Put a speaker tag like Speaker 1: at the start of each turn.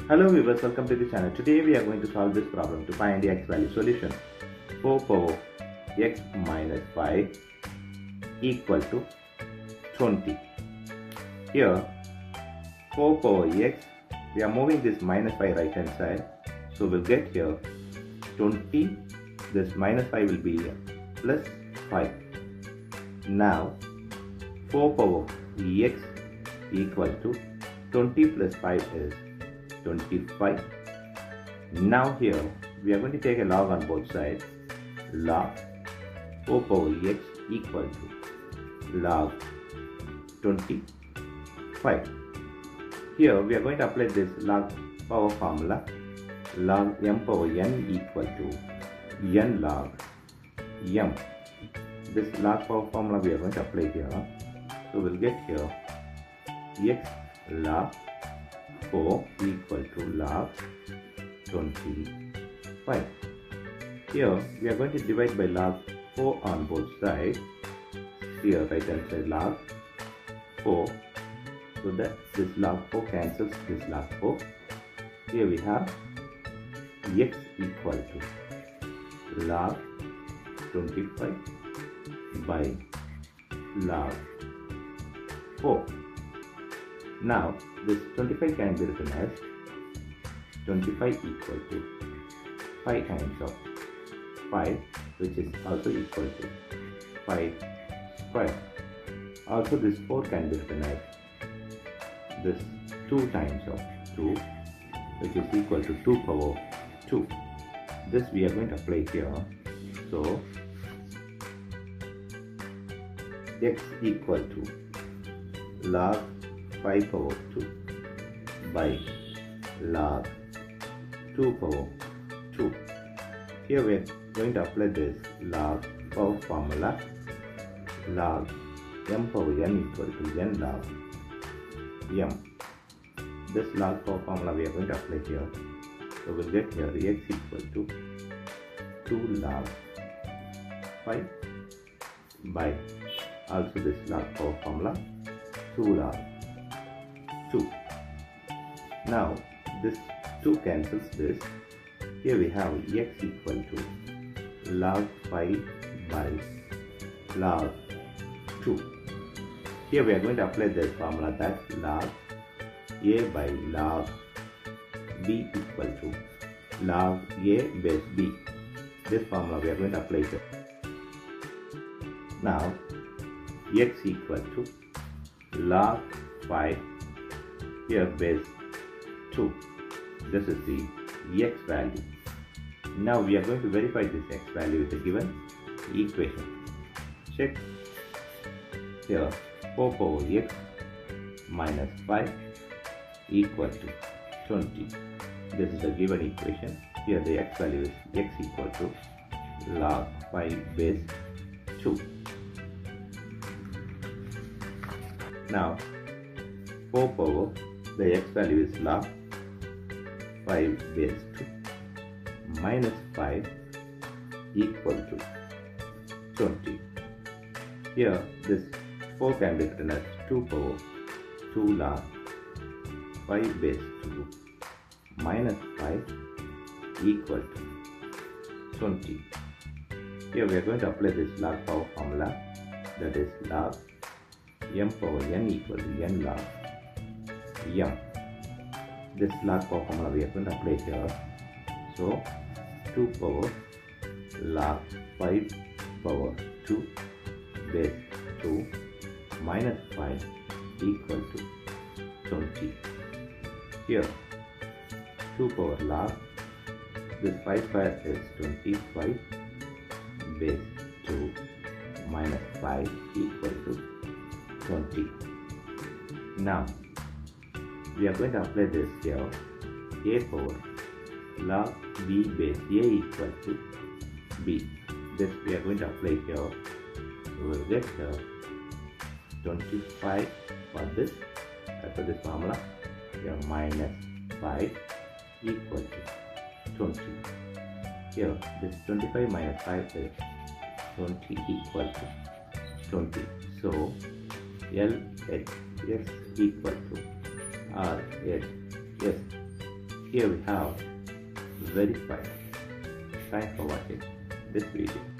Speaker 1: Hello viewers, welcome to the channel. Today we are going to solve this problem to find the x value solution. 4 power x minus 5 equal to 20. Here 4 power x, we are moving this minus 5 right hand side. So we'll get here 20, this minus 5 will be plus 5. Now 4 power x equal to 20 plus 5 is 25. Now here we are going to take a log on both sides. Log 4 power x equal to log 25. Here we are going to apply this log power formula. Log m power n equal to n log m. This log power formula we are going to apply here. So we'll get here x log 4 equal to log 25. Here we are going to divide by log 4 on both sides. Here right hand side log 4. So that this log 4 cancels this log 4. Here we have x equal to log 25 by log 4. Now this 25 can be written as 25 equal to 5 times of 5, which is also equal to 5 square. Also this 4 can be written as this 2 times of 2, which is equal to 2 power 2. This we are going to apply here. So x equal to log 5 power 2 by log 2 power 2. Here we are going to apply this log power formula. Log m power n equal to n log m. This log power formula we are going to apply here. So we'll get here x equal to 2 log 5 by also this log power formula 2 log 2. Now this 2 cancels this. Here we have x equal to log 5 by log 2. Here we are going to apply this formula, that log a by log b equal to log a base b. This formula we are going to apply here. Now x equal to log 5 here base 2. This is the x value. Now we are going to verify this x value with the given equation. Check here 4 power x minus 5 equal to 20. This is the given equation. Here the x value is x equal to log 5 base 2. Now 4 power, the x value is log 5 base 2 minus 5 equal to 20. Here this 4 can be written as 2 power 2 log 5 base 2 minus 5 equal to 20. Here we are going to apply this log power formula, that is log m power n equal to n log m. This log power formula we are going to apply here. So 2 power log 5 power 2 base 2 minus 5 equal to 20. Here 2 power log, this 5 square is 25 base 2 minus 5 equal to 20. Now we are going to apply this here. A power log b base a equal to b. This we are going to apply here. We will get here 25 for this, as per this formula. Here minus 5 equal to 20. Here this 25 minus 5 is 20 equal to 20. So LHS equal to RHS here we have verified. Thanks for watching this video.